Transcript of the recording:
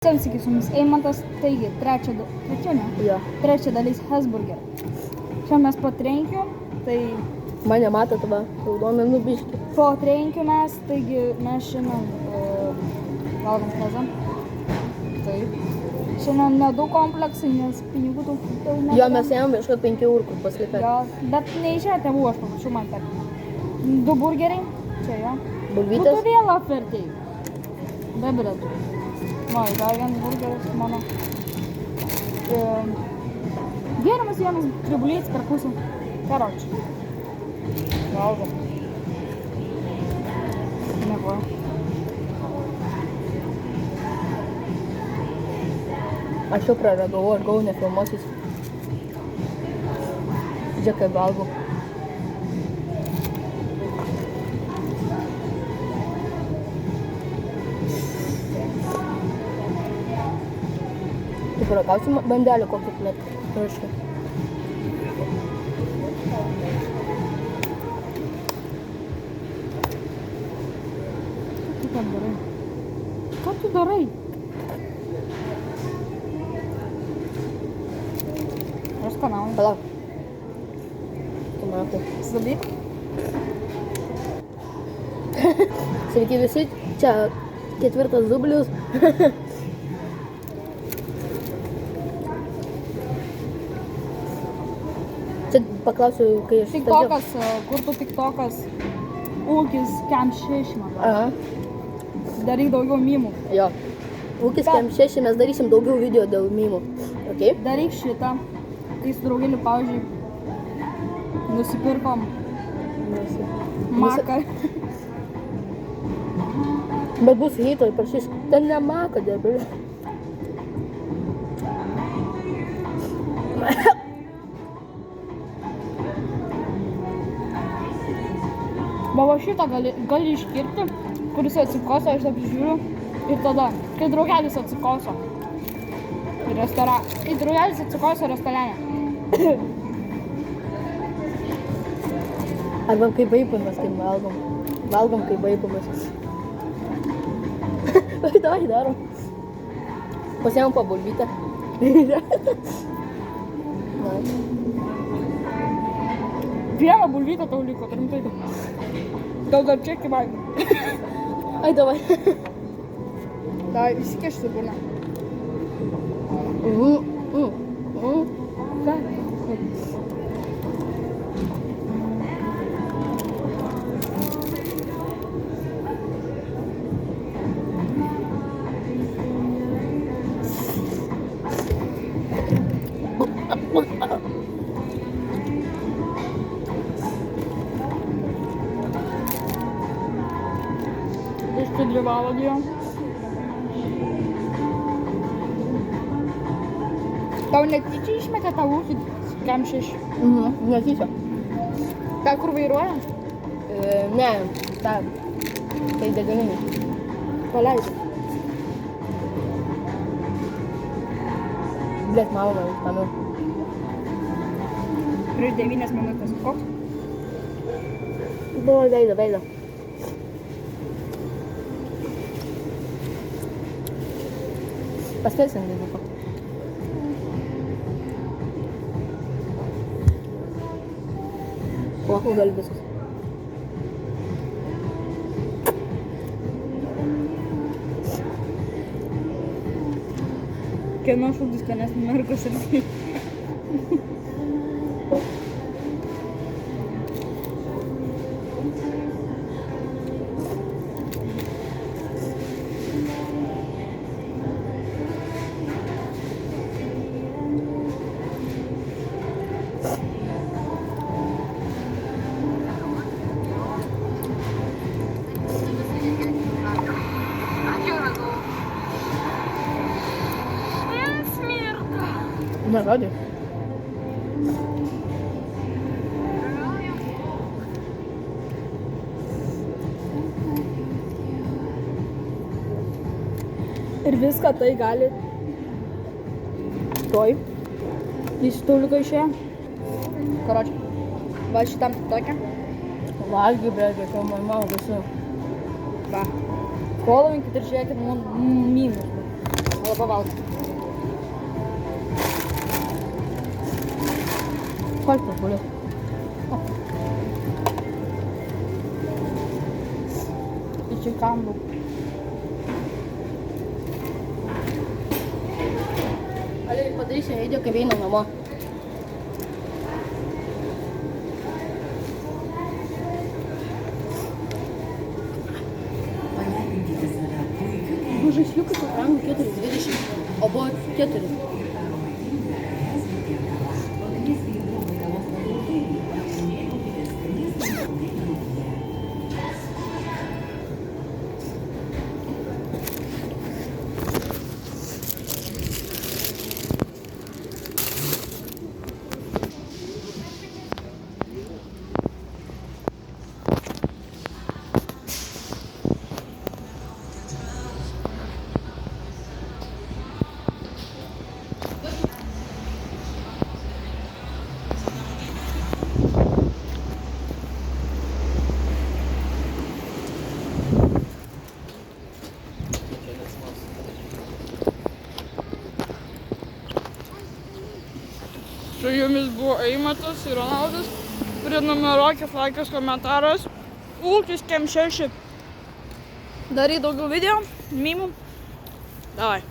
Sveiki, su jumis Eimantas, taigi, trečia dalis Hesburgerio. Šiandien mes po trenkiu, tai... Mane matot, va, raudonai nubiški. Po trenkiu mes, taigi mes šiandien valgom pezą. Taip. Šiandien nedaug kompleksai, nes pinigų daug nedaug. Jo, mes ėjom iš 5 eurų, kur paslėpė. Jo, bet neišėjo tėvų, aš pamačiau man per 2 burgeriai. Čia jo. Bulvytės. Būtų vėl afertei. Be bilietų. Va, dar vienas burgeris mano. Gėrimas vienas kribulytis per pusę. Karočiui. Valgom. Nebuvo. Aš jau praragavau, aš gavau nefilmuosis. Žiūrėk, kaip valgau. Tu paragausi bandelį kokį plėtą. Ką tu darai? Aš skanauju. Palauk. Tu matai. Sabyk? Sveiki visi, čia 4 dublis. Čia paklausiu, kai aš... TikTokas, kur tu TikTokas? Ūkis Kem 6, man. Aha. Daryk daugiau mimų. Jo. Ūkis Kem 6, mes darysim daugiau video dėl mimų. Okay? Daryk šitą. Kai su draugeliu, pavyzdžiui, nusipirkom maką. Bet bus hitoj, prašys, ten ne maka, dėbėlė. Va šitą gali iškirti, kuris atsikoso, aš apžiūriu ir tada, kai draugelis atsikoso į restoraną. Kai draugelis atsikoso restorane. Arba kaip vaipamas, kai valgom. Valgom kaip vaipamas. Davai darom. Pasiėmam po bulvytę. Vieną bulvytę tau liko, rimtai. Tau dar čia valgai. Ai, davai. Davai, įsikešti burną. Ką? Ještě 2 valadį. Tau netyčia išmetė tą ūkį Kem 6? Netyčia. Ta, kur vairuoja? Ne, ta. Tai degalinė. Paleis. Blet, mama, tame. Prieš 9 minutės. Koks? Buvo veido. Paskelsim dėduko. O, gali visus. Kieno šūdis skanesnį merkus ir kaip. Nerodė. Ir viską tai gali. Toj. Iš tūliuko išėjo. Karočiui. Va šitam tokia. Valgy, blėdė, ko man valgosi. Va. Following ir žiūrėkit minus. Labai valgau. Сколько будет? Iki kambų. Ali, padarysiu video, kai einam namo. Žaisliukai pabrango 4,20, o buvo 4. Su jumis buvo Eimantas ir Ronaldas. Prenumeruokit, laikas, komentaras. Ūkis Kem 6. Daryt daugiau video, mimų. Davai.